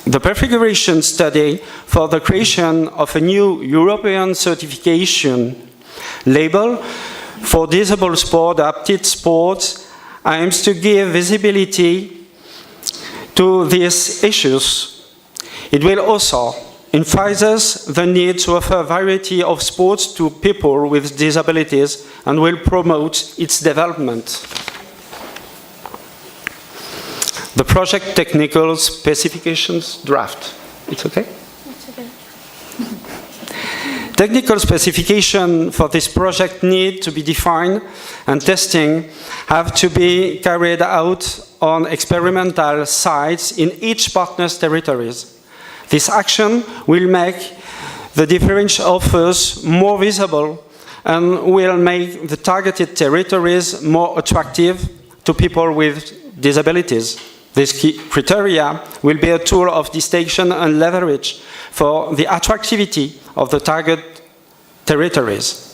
The prefiguration study for the creation of a new European certification label for disabled sport, adapted sports, aims to give visibility to these issues. It will also emphasize the need to offer a variety of sports to people with disabilities and will promote its development. The project technical specifications draft. It's okay? It's okay. Technical specifications for this project need to be defined and testing have to be carried out on experimental sites in each partner's territories. This action will make the different offers more visible and will make the targeted territories more attractive to people with disabilities. This key criteria will be a tool of distinction and leverage for the attractivity of the target territories.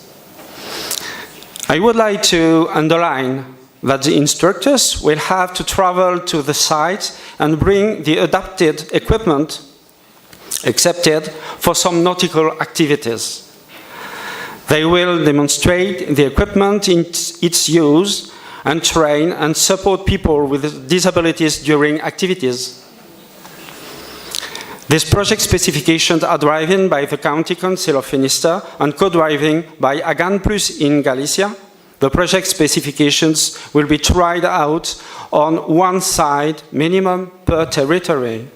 I would like to underline that the instructors will have to travel to the site and bring the adapted equipment accepted for some nautical activities. They will demonstrate the equipment in its use and train and support people with disabilities during activities. These project specifications are driven by the County Council of Finisterre and co-driving by Agan Plus in Galicia. The project specifications will be tried out on one site, minimum per territory.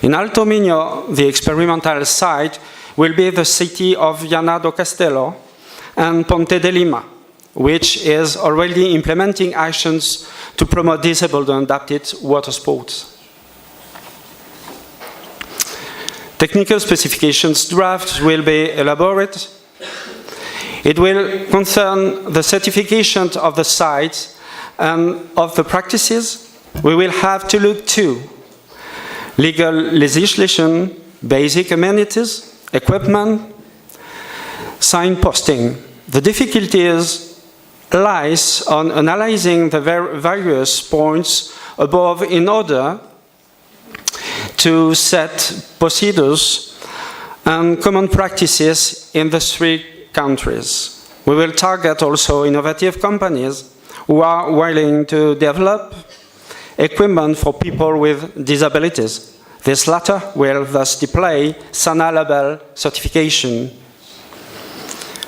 In Alto Minho, the experimental site will be the city of Viana do Castelo and Ponte de Lima, which is already implementing actions to promote disabled and adapted water sports. Technical specifications draft will be elaborated. It will concern the certification of the sites and of the practices. We will have to look to legal legislation, basic amenities, equipment, signposting. The difficulties lies on analyzing the various points above in order to set procedures and common practices in the three countries. We will target also innovative companies who are willing to develop equipment for people with disabilities. This latter will thus display SANA label certification.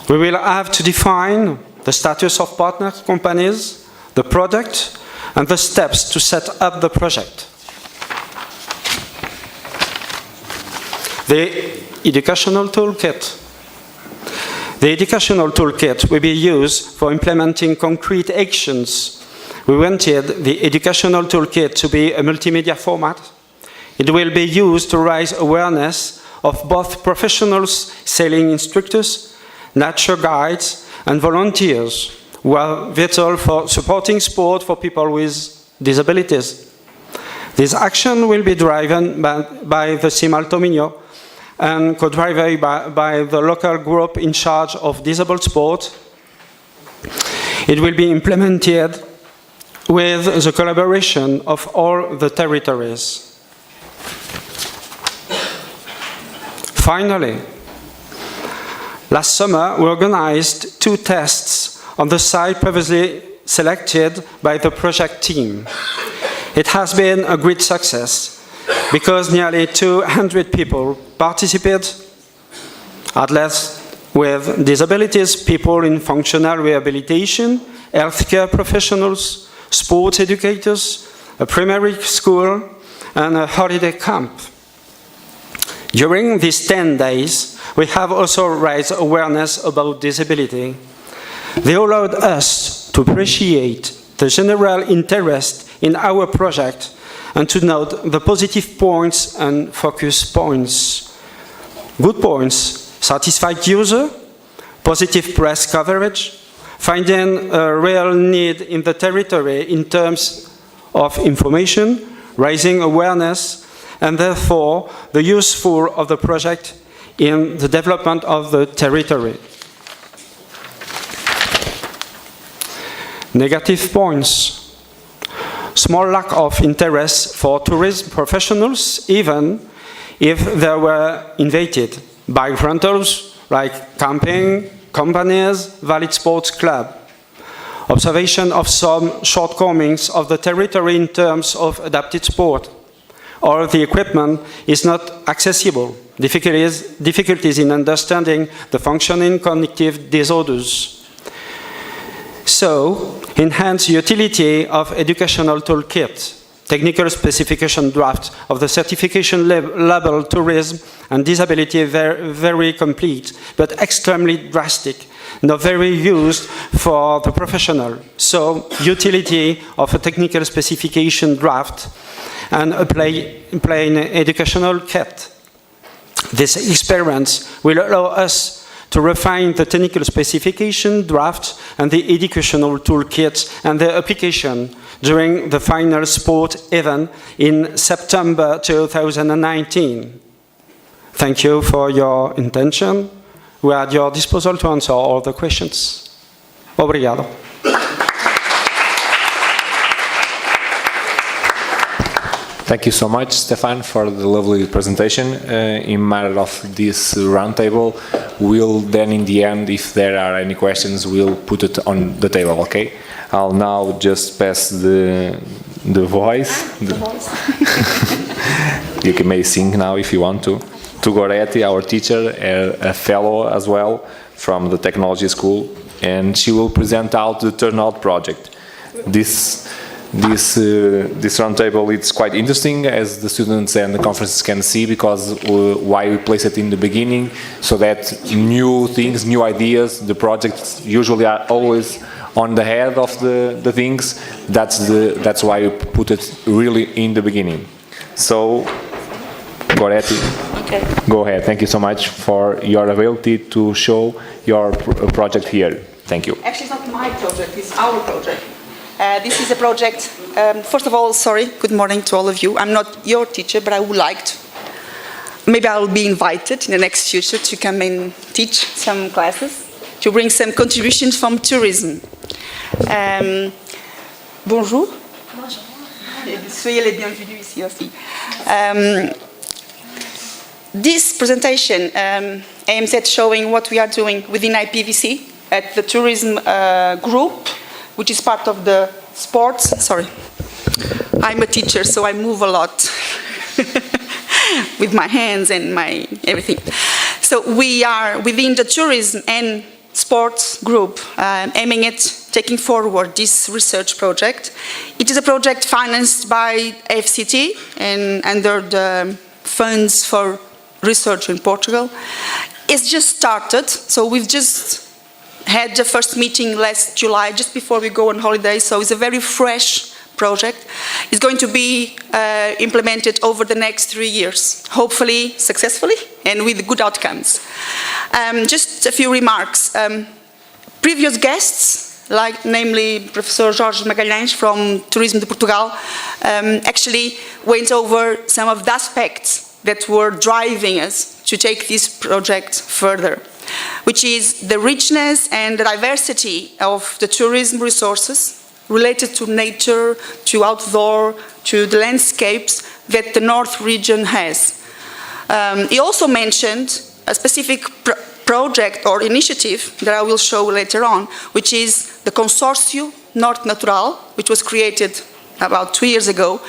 We will have to define the status of partner companies, the product, and the steps to set up the project. The educational toolkit. The educational toolkit will be used for implementing concrete actions. We wanted the educational toolkit to be a multimedia format. It will be used to raise awareness of both professionals, sailing instructors, nature guides, and volunteers who are vital for supporting sport for people with disabilities. This action will be driven by the CIM Alto Minho and co-driven by the local group in charge of disabled sport. It will be implemented with the collaboration of all the territories. Finally, last summer we organized 2 tests on the site previously selected by the project team. It has been a great success because nearly 200 people participated, athletes with disabilities, people in functional rehabilitation, healthcare professionals, sports educators, a primary school, and a holiday camp. During these 10 days, we have also raised awareness about disability. They allowed us to appreciate the general interest in our project and to note the positive points and focus points. Good points: satisfied user, positive press coverage, finding a real need in the territory in terms of information, raising awareness, and therefore the useful of the project in the development of the territory. Negative points. small lack of interest for tourism professionals, even if they were invited by rentals like camping companies, valid sports club. Observation of some shortcomings of the territory in terms of adapted sport, or the equipment is not accessible. Difficulties in understanding the functioning cognitive disorders. So, enhance utility of educational toolkit, technical specification draft of the certification label tourism and disability very complete, but extremely drastic, not very used for the professional. So, utility of a technical specification draft and a plain educational kit. This experience will allow us to refine the technical specification draft and the educational toolkit and their application during the final sport event in September 2019. Thank you for your attention. We are at your disposal to answer all the questions. Obrigado. Thank you so much, Stefan, for the lovely presentation. In matter of this roundtable, we'll then, in the end, if there are any questions, we'll put it on the table, okay? I'll now just pass the voice. You may sing now if you want to. To Goretti, our teacher, a fellow as well from the technology school, and she will present out the Turnout project. This roundtable, it's quite interesting, as the students and the conferences can see, because why we place it in the beginning, so that new things, new ideas, the projects usually are always on the head of the things. That's why we put it really in the beginning. So, Goretti, okay. Go ahead. Thank you so much for your ability to show your project here. Thank you. Actually, it's not my project, it's our project. This is a project, first of all, sorry, good morning to all of you. I'm not your teacher, but I would like to. Maybe I will be invited in the next future to come and teach some classes, to bring some contributions from tourism. Bonjour. Bonjour. Soyez les bienvenus ici aussi. This presentation aims at showing what we are doing within IPVC at the tourism group, which is part of the sports. Sorry, I'm a teacher, so I move a lot with my hands and my everything. So we are within the tourism and sports group, aiming at taking forward this research project. It is a project financed by FCT and under the funds for research in Portugal. It's just started, so we've just had the first meeting last July, just before we go on holiday, so it's a very fresh project. It's going to be implemented over the next 3 years, hopefully successfully and with good outcomes. Just a few remarks. Previous guests, like namely Professor Jorge Magalhães from Tourism de Portugal, actually went over some of the aspects that were driving us to take this project further, which is the richness and the diversity of the tourism resources related to nature, to outdoor, to the landscapes that the North region has. He also mentioned a specific project or initiative that I will show later on, which is the Consórcio Norte Natural, which was created about 2 years ago,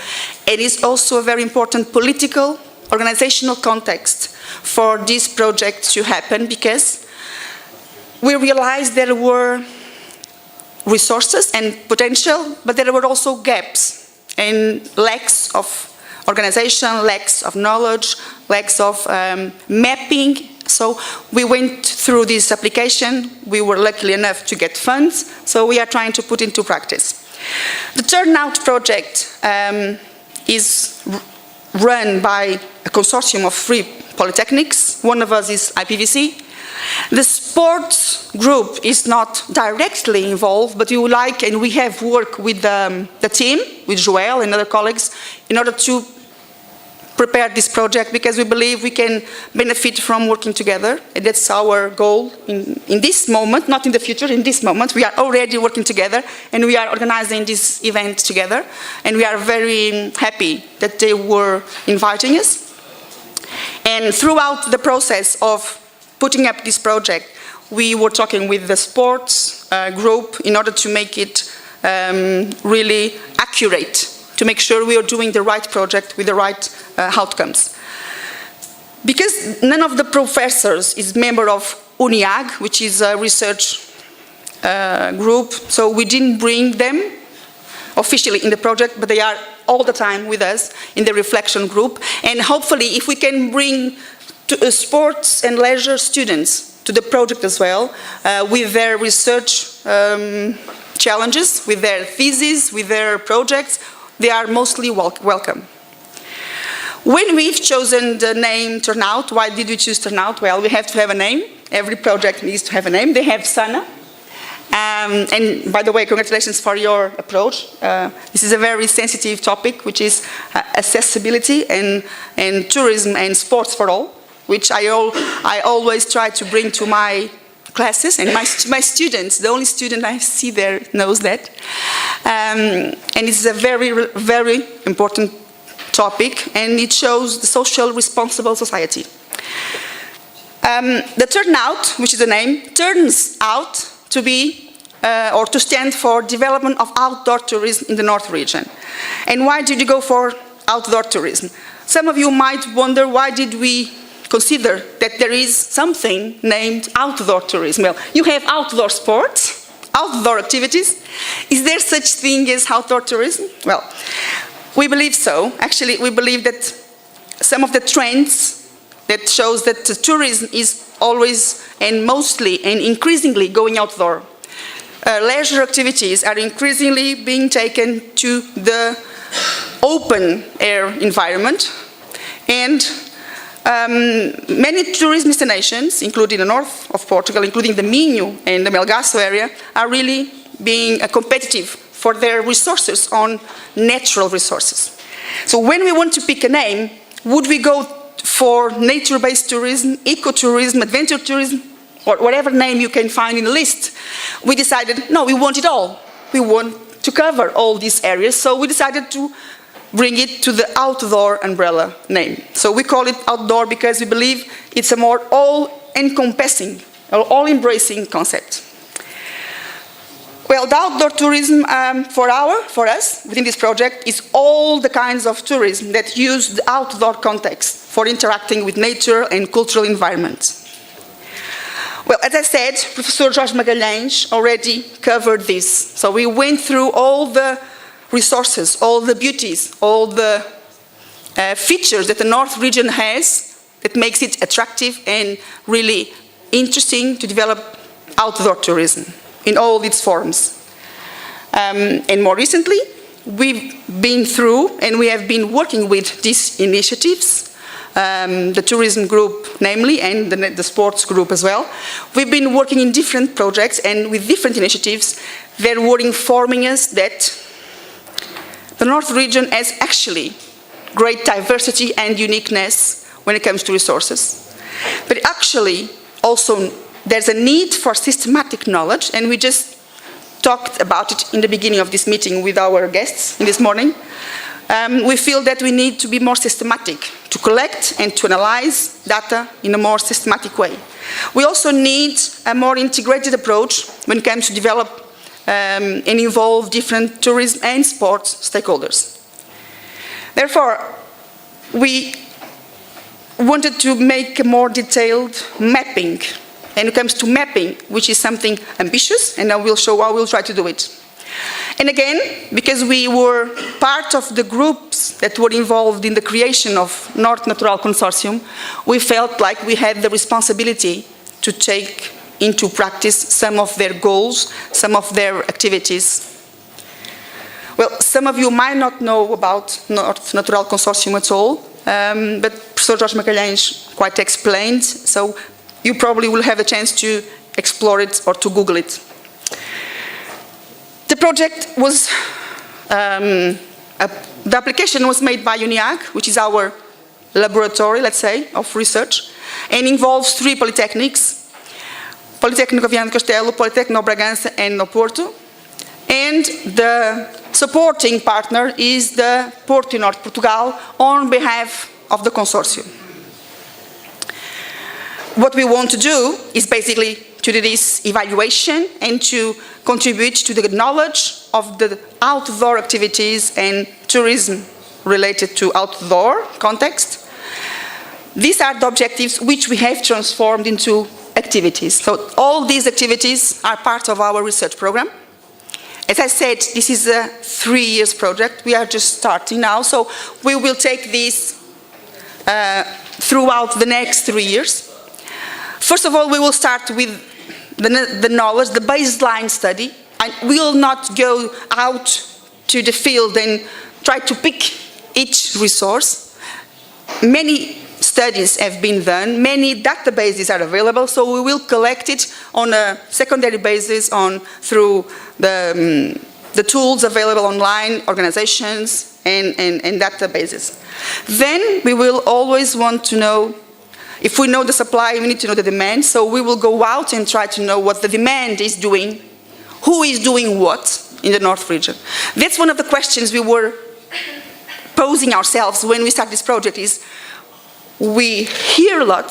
and is also a very important political, organizational context for this project to happen, because we realized there were resources and potential, but there were also gaps and lacks of organization, lacks of knowledge, lacks of mapping. So we went through this application. We were lucky enough to get funds, so we are trying to put into practice. The Turnout project is run by a consortium of 3 polytechnics. One of us is IPVC. The sports group is not directly involved, but we would like, and we have worked with the team, with Joel and other colleagues, in order to prepared this project because we believe we can benefit from working together. And that's our goal in this moment, not in the future, in this moment. We are already working together and we are organizing this event together. And we are very happy that they were inviting us. And throughout the process of putting up this project, we were talking with the sports group in order to make it really accurate, to make sure we are doing the right project with the right outcomes. Because none of the professors is member of UNIAG, which is a research group, so we didn't bring them officially in the project, but they are all the time with us in the reflection group. And hopefully, if we can bring sports and leisure students to the project as well, with their research challenges, with their theses, with their projects, they are mostly welcome. When we've chosen the name Turnout, why did we choose Turnout? Well, we have to have a name. Every project needs to have a name. They have Sana. And by the way, congratulations for your approach. This is a very sensitive topic, which is accessibility and tourism and sports for all, which I always try to bring to my classes, and my students, the only student I see there knows that. And it's a very, very important topic, and it shows the social responsible society. The Turnout, which is the name, turns out to be, or to stand for development of outdoor tourism in the North region. And why did you go for outdoor tourism? Some of you might wonder, why did we consider that there is something named outdoor tourism? Well, you have outdoor sports, outdoor activities. Is there such thing as outdoor tourism? Well, we believe so. Actually, we believe that some of the trends that shows that tourism is always and mostly and increasingly going outdoor. Leisure activities are increasingly being taken to the open air environment, and many tourism destinations, including the north of Portugal, including the Minho and the Melgaço area, are really being competitive for their resources on natural resources. So when we want to pick a name, would we go for nature-based tourism, ecotourism, adventure tourism, or whatever name you can find in the list? We decided, no, we want it all. We want to cover all these areas, so we decided to bring it to the outdoor umbrella name. So we call it outdoor because we believe it's a more all-encompassing, or all-embracing concept. Well, the outdoor tourism for us, within this project, is all the kinds of tourism that use the outdoor context for interacting with nature and cultural environments. Well, as I said, Professor Jorge Magalhães already covered this. So we went through all the resources, all the beauties, all the features that the North region has that makes it attractive and really interesting to develop outdoor tourism in all its forms. And more recently, we've been through and we have been working with these initiatives, the tourism group namely, and the sports group as well. We've been working in different projects and with different initiatives that were informing us that the North region has actually great diversity and uniqueness when it comes to resources. But actually, also, there's a need for systematic knowledge, and we just talked about it in the beginning of this meeting with our guests this morning. We feel that we need to be more systematic, to collect and to analyze data in a more systematic way. We also need a more integrated approach when it comes to develop and involve different tourism and sports stakeholders. Therefore, we wanted to make a more detailed mapping. And when it comes to mapping, which is something ambitious, and I will show how we'll try to do it. And again, because we were part of the groups that were involved in the creation of North Natural Consortium, we felt like we had the responsibility to take into practice some of their goals, some of their activities. Well, some of you might not know about North Natural Consortium at all, but Professor Jorge Magalhães quite explained, so you probably will have a chance to explore it or to Google it. The project was, the application was made by UNIAG, which is our laboratory, let's say, of research, and involves 3 polytechnics, Polytechnic of Viana do Castelo, Polytechnic of Bragança, and no Porto. And the supporting partner is the Porto Norte Portugal on behalf of the consortium. What we want to do is basically to do this evaluation and to contribute to the knowledge of the outdoor activities and tourism related to outdoor context. These are the objectives which we have transformed into activities. So all these activities are part of our research program. As I said, this is a 3-year project. We are just starting now, so we will take this throughout the next 3 years. First of all, we will start with the knowledge, the baseline study, and we will not go out to the field and try to pick each resource. Many studies have been done, many databases are available, so we will collect it on a secondary basis through the tools available online, organizations, and databases. Then we will always want to know, if we know the supply, we need to know the demand, so we will go out and try to know what the demand is doing, who is doing what in the North region. That's one of the questions we were posing ourselves when we started this project is, we hear a lot,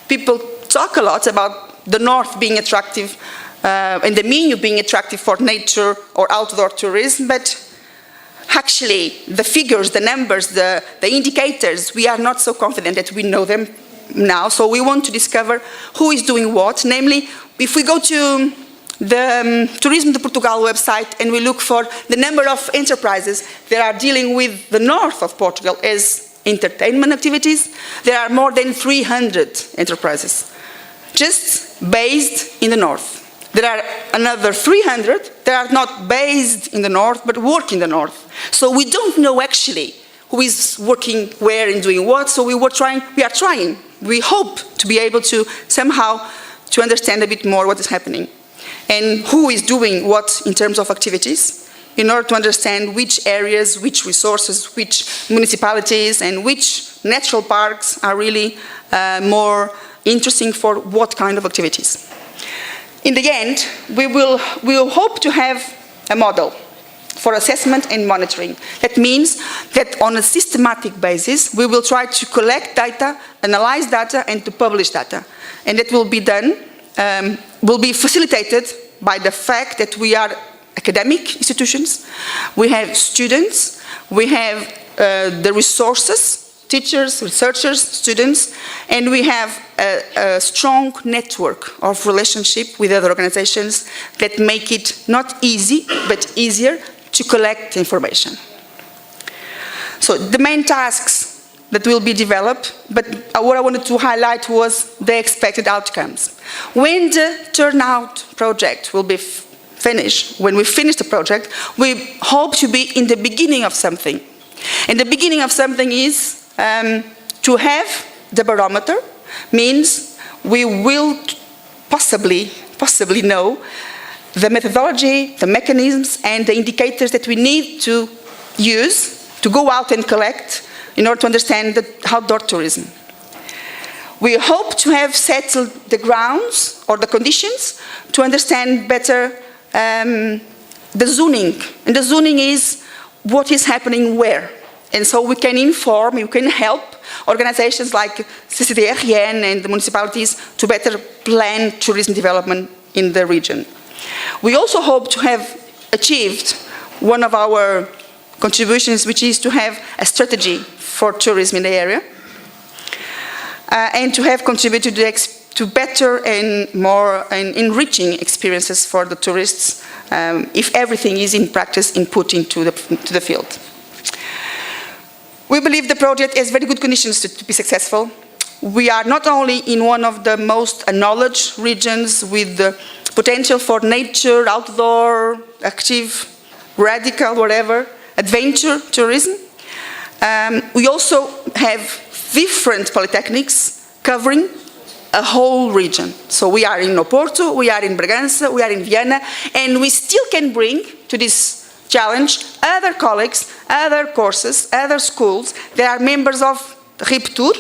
people talk a lot about the North being attractive and the Minho being attractive for nature or outdoor tourism, but actually the figures, the numbers, the indicators, we are not so confident that we know them now. So we want to discover who is doing what. Namely, if we go to the Turismo de Portugal website and we look for the number of enterprises that are dealing with the north of Portugal as entertainment activities, there are more than 300 enterprises, just based in the north. There are another 300 that are not based in the north, but work in the north. So we don't know actually who is working where and doing what, so we are trying. We hope to be able to somehow to understand a bit more what is happening and who is doing what in terms of activities, in order to understand which areas, which resources, which municipalities, and which natural parks are really more interesting for what kind of activities. In the end, we will hope to have a model for assessment and monitoring. That means that on a systematic basis, we will try to collect data, analyze data, and to publish data. And that will be done, will be facilitated by the fact that we are academic institutions, we have students, we have the resources, teachers, researchers, students, and we have a strong network of relationship with other organizations that make it not easy, but easier to collect information. So the main tasks that will be developed, but what I wanted to highlight was the expected outcomes. When the turnout project will be finished, when we finish the project, we hope to be in the beginning of something. And the beginning of something is to have the barometer, means we will possibly know the methodology, the mechanisms, and the indicators that we need to use to go out and collect in order to understand the outdoor tourism. We hope to have settled the grounds or the conditions to understand better the zoning. And the zoning is what is happening where. And so we can inform, we can help organizations like CCDRN and the municipalities to better plan tourism development in the region. We also hope to have achieved one of our contributions, which is to have a strategy for tourism in the area, and to have contributed to better and more enriching experiences for the tourists if everything is in practice input into the field. We believe the project has very good conditions to be successful. We are not only in one of the most acknowledged regions with the potential for nature, outdoor, active, radical, whatever, adventure tourism. We also have different polytechnics covering a whole region. So we are in Oporto, we are in Bragança, we are in Viana, and we still can bring to this challenge other colleagues, other courses, other schools that are members of RIPTUR,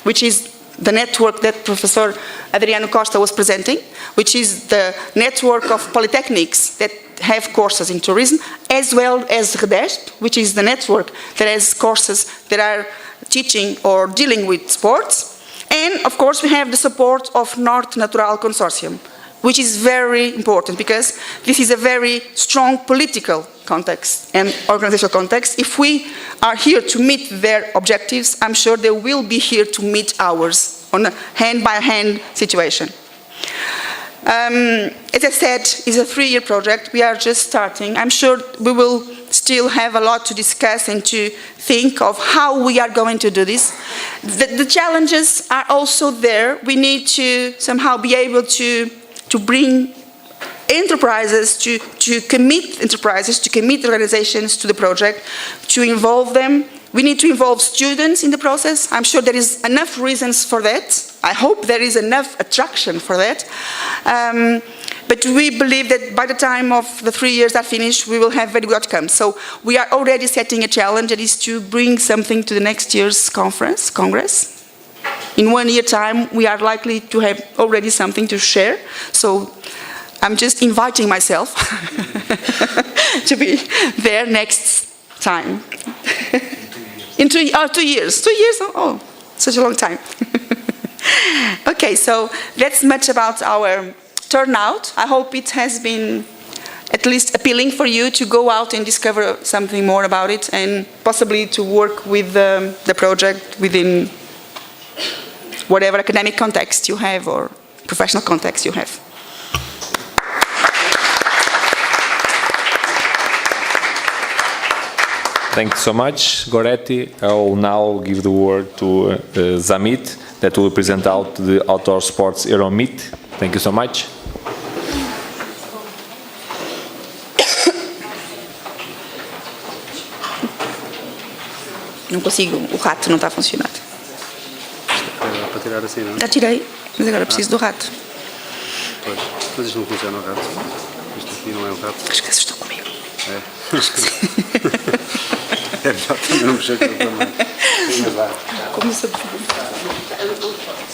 which is the network that Professor Adriano Costa was presenting, which is the network of polytechnics that have courses in tourism, as well as REDESP, which is the network that has courses that are teaching or dealing with sports. And of course we have the support of Norte Natural Consortium, which is very important because this is a very strong political context and organizational context. If we are here to meet their objectives, I'm sure they will be here to meet ours on a hand-by-hand situation. As I said, it's a 3-year project. We are just starting. I'm sure we will still have a lot to discuss and to think of how we are going to do this. The challenges are also there. We need to somehow be able to bring enterprises, to commit organizations to the project, to involve them. We need to involve students in the process. I'm sure there is enough reasons for that. I hope there is enough attraction for that. But we believe that by the time of the 3 years are finished, we will have very good outcomes. So we are already setting a challenge that is to bring something to the next year's congress. In 1 year time, we are likely to have already something to share. So I'm just inviting myself to be there next time. In 2 years. 2 years? Oh, such a long time. Okay, so that's much about our turnout. I hope it has been at least appealing for you to go out and discover something more about it and possibly to work with the project within whatever academic context you have or professional context you have. Thank you so much, Goretti. I will now give the word to Zamit, that will present out the Outdoor Sports Euro Meet. Thank you so much. Não consigo, o rato não está a funcionar. Para tirar assim, não é? Já tirei, mas agora preciso do rato. Pois, mas isto não funciona o rato. Isto aqui não é o rato. Acho que assustou comigo. É. É melhor também não mexer com ele também. Mas vá. Como se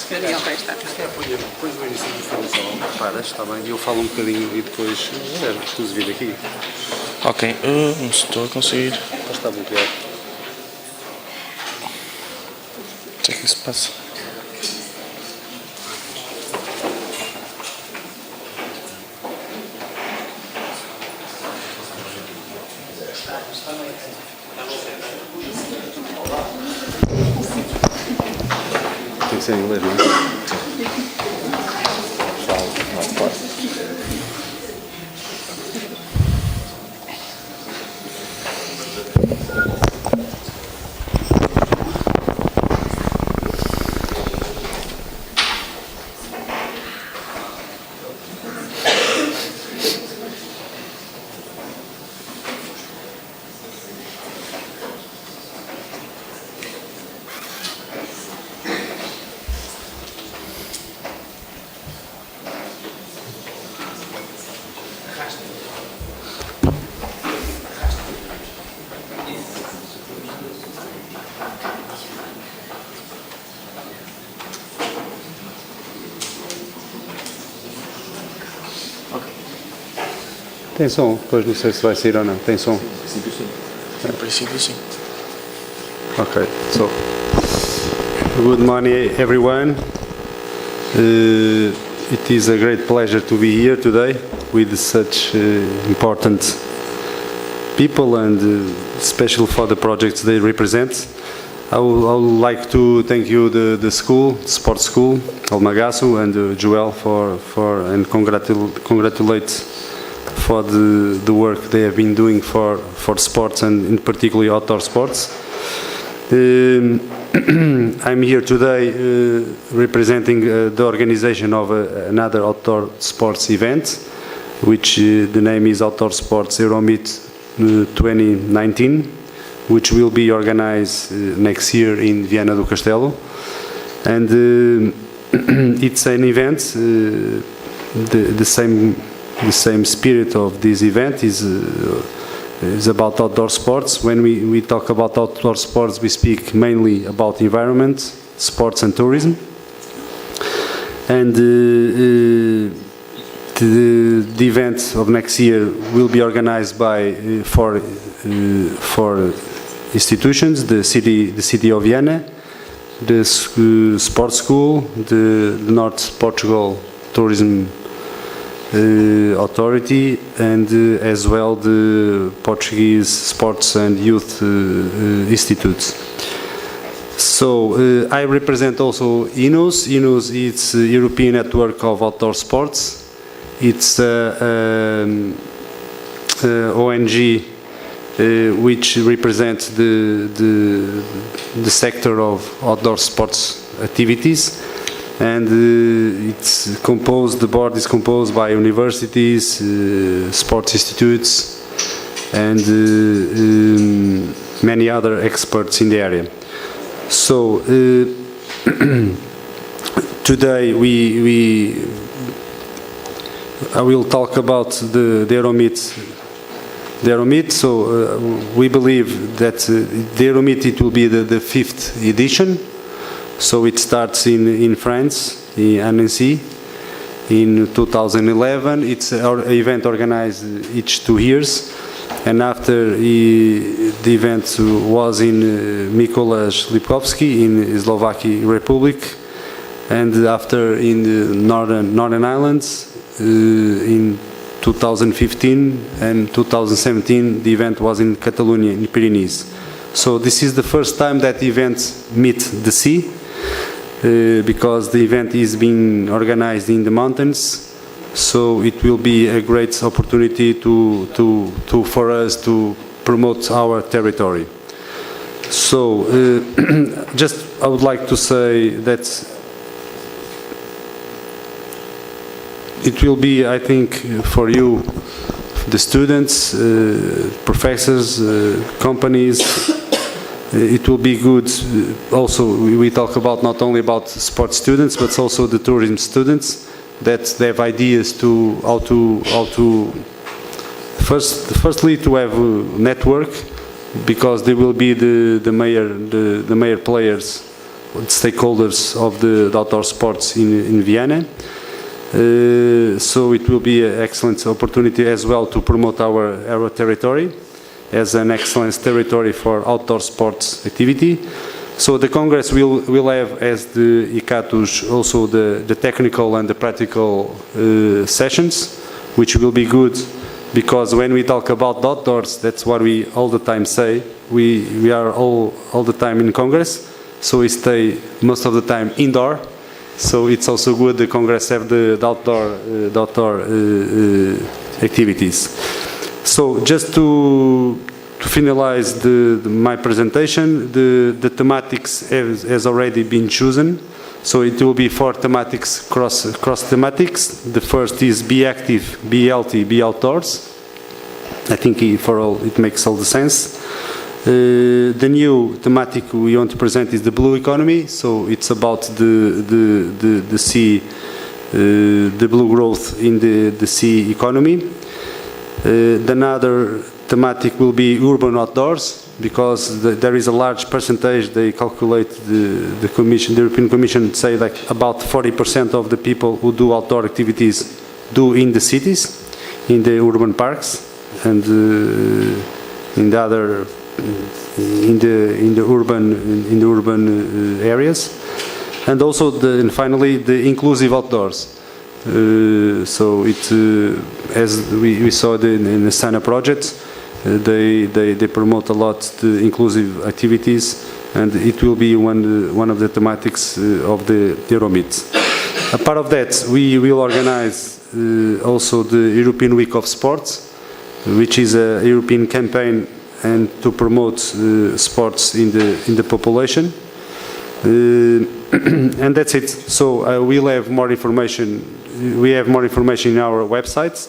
Daniel vai estar. Depois do início de formação, paras, está bem? E eu falo um bocadinho e depois escuso vir aqui. Ok, não estou a conseguir. Está bloqueado. O que é que isso passa? Tem que ser em inglês, não é? Tem som, pois não sei se vai sair ou não. Tem som? Em princípio, sim. Okay, so good morning everyone. It is a great pleasure to be here today with such important people and especially for the projects they represent. I would like to thank you, the school, sports school, Almagaço, and Joel and congratulate for the work they have been doing for sports and in particular outdoor sports. I'm here today representing the organization of another outdoor sports event, which the name is Outdoor Sports Euromeet 2019, which will be organized next year in Viana do Castelo. And it's an event, the same spirit of this event is is about outdoor sports. When we talk about outdoor sports, we speak mainly about environment, sports and tourism. And the event of next year will be organized by four institutions: the city of Vienna, the sports school, the North Portugal Tourism Authority, and as well the Portuguese Sports and Youth Institutes. So I represent also INOS. INOS is a European Network of Outdoor Sports. It's an ONG which represents the sector of outdoor sports activities. And the board is composed by universities, sports institutes, and many other experts in the area. So today I will talk about the Euromit. So we believe that the Euromit, it will be the 5th edition. So it starts in France, in Annecy, in 2011. It's an event organized each 2 years. And after the event was in Mikołaj Lipkowski in Slovakia Republic, and after in the Northern Islands in 2015 and 2017, the event was in Catalonia, in Pyrenees. So this is the first time that the event meet the sea, because the event is being organized in the mountains. So it will be a great opportunity for us to promote our territory. So I would like to say that it will be, I think, for you, the students, professors, companies, it will be good. Also, we talk about not only about sports students, but also the tourism students, that they have ideas to how to firstly to have a network, because they will be the major players, stakeholders of the outdoor sports in Vienna. So it will be an excellent opportunity as well to promote our territory as an excellent territory for outdoor sports activity. So the Congress will have, as the ICATOS, also the technical and the practical sessions, which will be good, because when we talk about outdoors, that's what we all the time say. We are all the time in Congress, so we stay most of the time indoor. So it's also good the Congress have the outdoor activities. So just to finalize my presentation, the thematics has already been chosen. So it will be 4 thematics, cross thematics. The first is be active, be healthy, be outdoors. I think for all it makes all the sense. The new thematic we want to present is the blue economy. So it's about the sea, the blue growth in the sea economy. Another thematic will be urban outdoors, because there is a large percentage. They calculate the European Commission say like about 40% of the people who do outdoor activities do in the cities, in the urban parks, and in the other in the urban areas, and also and finally the inclusive outdoors. So it as we saw in the SANA project, they promote a lot the inclusive activities, and it will be one of the thematics of the Euromit. A part of that, we will organize also the European Week of Sports, which is a European campaign and to promote sports in the population. And that's it. So we'll have more information. We have more information in our websites,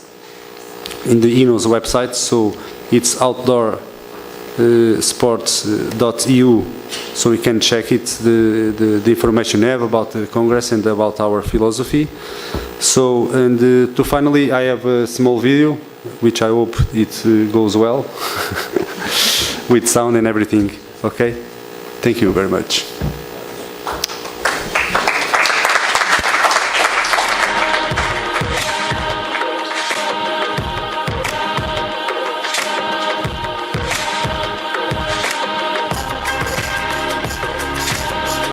in the INOS website. So it's outdoorsports.eu. So you can check it, the information you have about the Congress and about our philosophy. So, and to finally, I have a small video which I hope it goes well with sound and everything. Okay? Thank you very much.